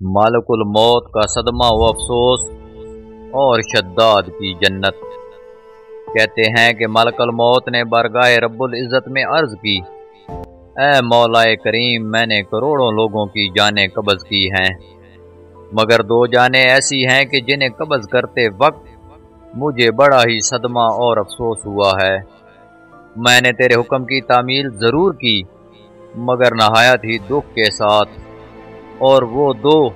मालिकुल मौत का सदमा व अफसोस और शद्दाद की जन्नत। कहते हैं कि मलकुल मौत ने बरगाह रब्बुल इज़्ज़त में अर्ज की, ऐ मौलाए करीम, मैंने करोड़ों लोगों की जानें कब्ज़ की हैं, मगर दो जानें ऐसी हैं कि जिन्हें कब्ज़ करते वक्त मुझे बड़ा ही सदमा और अफसोस हुआ है। मैंने तेरे हुक्म की तामील ज़रूर की, मगर नहायत ही दुख के साथ, और वो दो,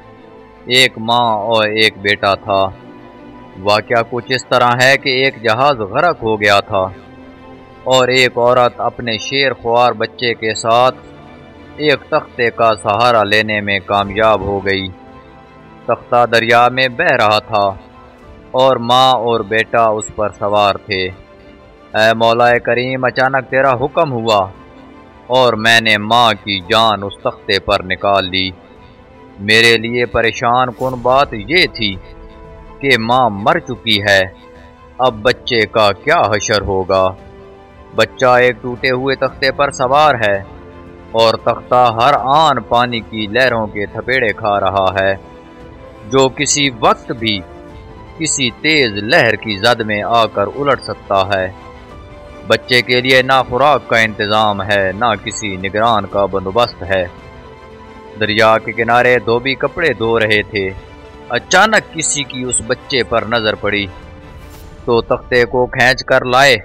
एक माँ और एक बेटा था। वाक़या कुछ इस तरह है कि एक जहाज़ गरक हो गया था और एक औरत अपने शेर ख्वार बच्चे के साथ एक तख्ते का सहारा लेने में कामयाब हो गई। तख्ता दरिया में बह रहा था और माँ और बेटा उस पर सवार थे। ऐ मौलाए करीम, अचानक तेरा हुक्म हुआ और मैंने माँ की जान उस तख्ते पर निकाल ली। मेरे लिए परेशान कुन बात ये थी कि माँ मर चुकी है, अब बच्चे का क्या हशर होगा। बच्चा एक टूटे हुए तख्ते पर सवार है और तख्ता हर आन पानी की लहरों के थपेड़े खा रहा है, जो किसी वक्त भी किसी तेज लहर की जद में आकर उलट सकता है। बच्चे के लिए ना खुराक का इंतज़ाम है, ना किसी निगरान का बंदोबस्त है। दरिया के किनारे धोबी कपड़े धो रहे थे। अचानक किसी की उस बच्चे पर नजर पड़ी तो तख्ते को खींच कर लाए।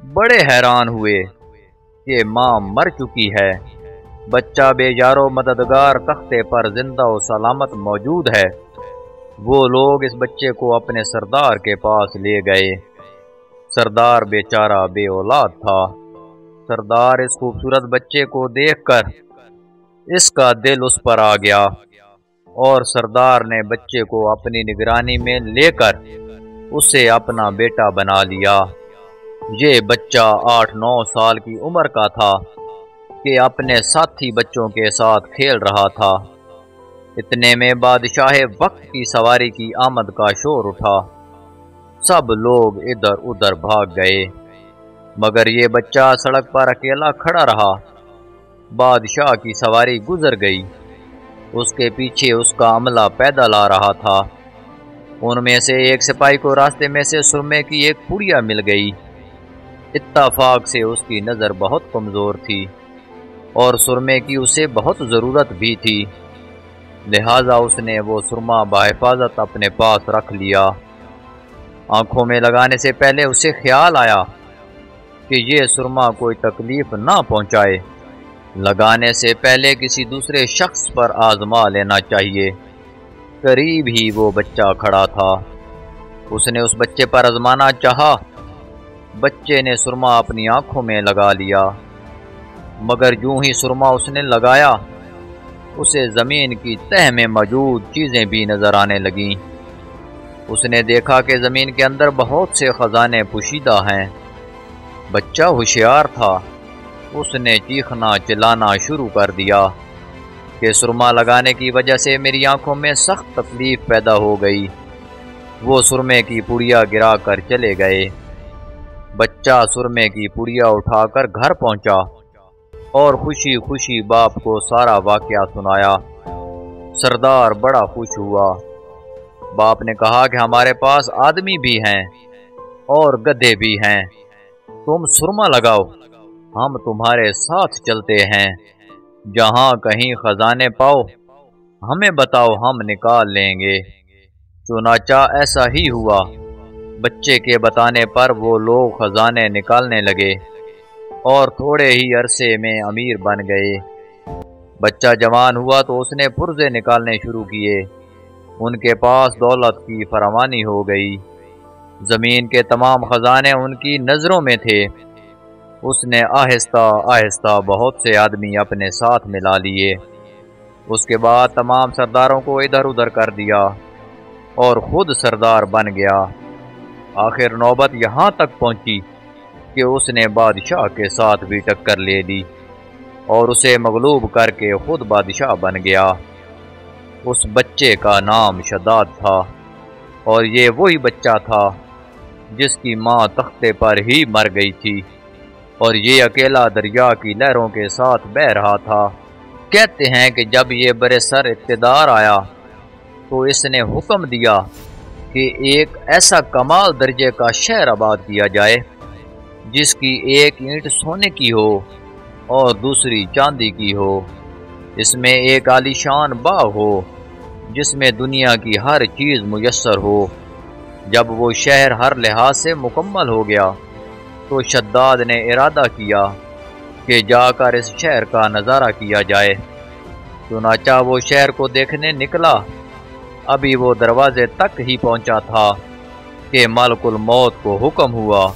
बड़े हैरान हुए कि माँ मर चुकी है, बच्चा बेजारो मददगार तख्ते पर जिंदा और सलामत मौजूद है। वो लोग इस बच्चे को अपने सरदार के पास ले गए। सरदार बेचारा बे औलाद था। सरदार इस खूबसूरत बच्चे को देखकर इसका दिल उस पर आ गया और सरदार ने बच्चे को अपनी निगरानी में लेकर उसे अपना बेटा बना लिया। ये बच्चा 8-9 साल की उम्र का था कि अपने साथी बच्चों के साथ खेल रहा था। इतने में बादशाह वक्त की सवारी की आमद का शोर उठा। सब लोग इधर उधर भाग गए, मगर ये बच्चा सड़क पर अकेला खड़ा रहा। बादशाह की सवारी गुजर गई, उसके पीछे उसका अमला पैदल आ रहा था। उनमें से एक सिपाही को रास्ते में से सुरमे की एक पुड़िया मिल गई। इत्तफाक से उसकी नज़र बहुत कमज़ोर थी और सुरमे की उसे बहुत ज़रूरत भी थी, लिहाजा उसने वो सुरमा बाहिफाजत अपने पास रख लिया। आंखों में लगाने से पहले उसे ख्याल आया कि ये सुरमा कोई तकलीफ ना पहुंचाए, लगाने से पहले किसी दूसरे शख्स पर आजमा लेना चाहिए। करीब ही वो बच्चा खड़ा था। उसने उस बच्चे पर आजमाना चाहा। बच्चे ने सुरमा अपनी आंखों में लगा लिया, मगर यूं ही सुरमा उसने लगाया, उसे जमीन की तह में मौजूद चीजें भी नजर आने लगीं। उसने देखा कि जमीन के अंदर बहुत से खजाने पोशीदा हैं। बच्चा होशियार था। उसने चीखना चिल्लाना शुरू कर दिया कि सुरमा लगाने की वजह से मेरी आंखों में सख्त तकलीफ पैदा हो गई। वो सुरमे की पुड़िया गिरा कर चले गए। बच्चा सुरमे की पुड़िया उठाकर घर पहुंचा और खुशी खुशी बाप को सारा वाकया सुनाया। सरदार बड़ा खुश हुआ। बाप ने कहा कि हमारे पास आदमी भी हैं और गधे भी हैं, तुम सुरमा लगाओ, हम तुम्हारे साथ चलते हैं। जहां कहीं खजाने पाओ हमें बताओ, हम निकाल लेंगे। चुनाचा ऐसा ही हुआ। बच्चे के बताने पर वो लोग खजाने निकालने लगे और थोड़े ही अरसे में अमीर बन गए। बच्चा जवान हुआ तो उसने पुर्जे निकालने शुरू किए। उनके पास दौलत की फरावानी हो गई। जमीन के तमाम खजाने उनकी नजरों में थे। उसने आहिस्ता आहिस्ता बहुत से आदमी अपने साथ मिला लिए। उसके बाद तमाम सरदारों को इधर उधर कर दिया और खुद सरदार बन गया। आखिर नौबत यहाँ तक पहुंची कि उसने बादशाह के साथ भी टक्कर ले ली और उसे मगलूब करके खुद बादशाह बन गया। उस बच्चे का नाम शद्दाद था और ये वही बच्चा था जिसकी माँ तख्ते पर ही मर गई थी और ये अकेला दरिया की लहरों के साथ बह रहा था। कहते हैं कि जब ये बरे सर इक़्तिदार आया تو اس نے حکم دیا کہ ایک ایسا کمال درجے کا شہر آباد کیا جائے جس کی ایک اینٹ سونے کی ہو اور دوسری چاندی کی ہو، اس میں ایک عالیشان باغ ہو جس میں دنیا کی ہر چیز میسر ہو۔ جب وہ شہر ہر لحاظ سے مکمل ہو گیا تو شداد نے ارادہ کیا کہ جا کر اس شہر کا نظارہ کیا جائے۔ چنانچہ وہ شہر کو دیکھنے نکلا۔ ابھی وہ دروازے تک ہی پہنچا تھا کہ ملک الموت کو حکم ہوا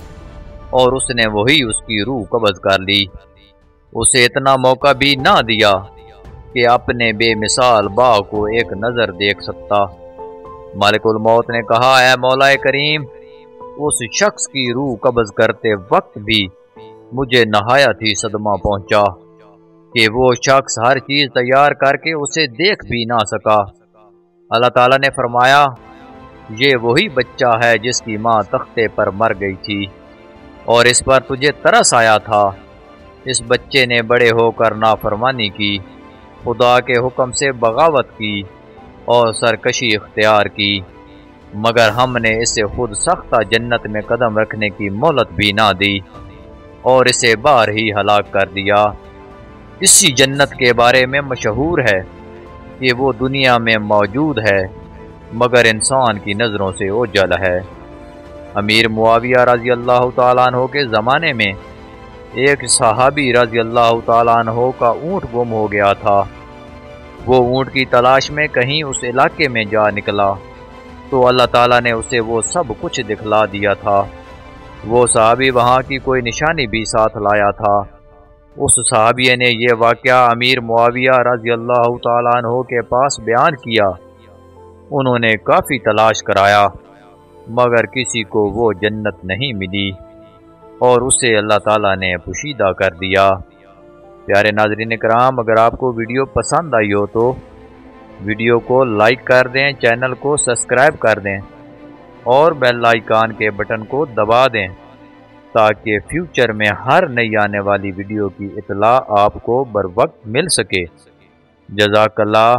اور اس نے وہی اس کی روح قبض کر لی۔ اسے اتنا موقع بھی نہ دیا کہ اپنے بے مثال باغ کو ایک نظر دیکھ سکتا۔ ملک الموت نے کہا، اے مولا کریم، اس شخص کی روح قبض کرتے وقت بھی مجھے نہایت ہی صدمہ پہنچا کہ وہ شخص ہر چیز تیار کر کے اسے دیکھ بھی نہ سکا۔ اللہ تعالیٰ نے فرمایا، یہ وہی بچہ ہے جس کی ماں تختے پر مر گئی تھی اور اس پر تجھے ترس آیا تھا۔ اس بچے نے بڑے ہو کر نافرمانی کی، خدا کے حکم سے بغاوت کی اور سرکشی اختیار کی، مگر ہم نے اسے خود سختہ جنت میں قدم رکھنے کی مہلت بھی نہ دی اور اسے باہر ہی ہلاک کر دیا۔ اسی جنت کے بارے میں مشہور ہے کہ وہ دنیا میں موجود ہے مگر انسان کی نظروں سے اوجھل ہے۔ امیر معاویہ رضی اللہ تعالیٰ عنہ کے زمانے میں ایک صحابی رضی اللہ تعالیٰ عنہ کا اونٹ گم ہو گیا تھا۔ وہ اونٹ کی تلاش میں کہیں اس علاقے میں جا نکلا تو اللہ تعالیٰ نے اسے وہ سب کچھ دکھلا دیا تھا۔ وہ صحابی وہاں کی کوئی نشانی بھی ساتھ لایا تھا۔ اس صحابی نے یہ واقعہ امیر معاویہ رضی اللہ تعالیٰ عنہ کے پاس بیان کیا۔ انہوں نے کافی تلاش کرایا مگر کسی کو وہ جنت نہیں ملی اور اسے اللہ تعالیٰ نے پوشیدہ کر دیا۔ پیارے ناظرین کرام، اگر آپ کو ویڈیو پسند آئی ہو تو ویڈیو کو لائک کر دیں، چینل کو سبسکرائب کر دیں اور بیل آئیکن کے بٹن کو دبا دیں تاکہ فیوچر میں ہر نئی آنے والی ویڈیو کی اطلاع آپ کو بر وقت مل سکے۔ جزاک اللہ۔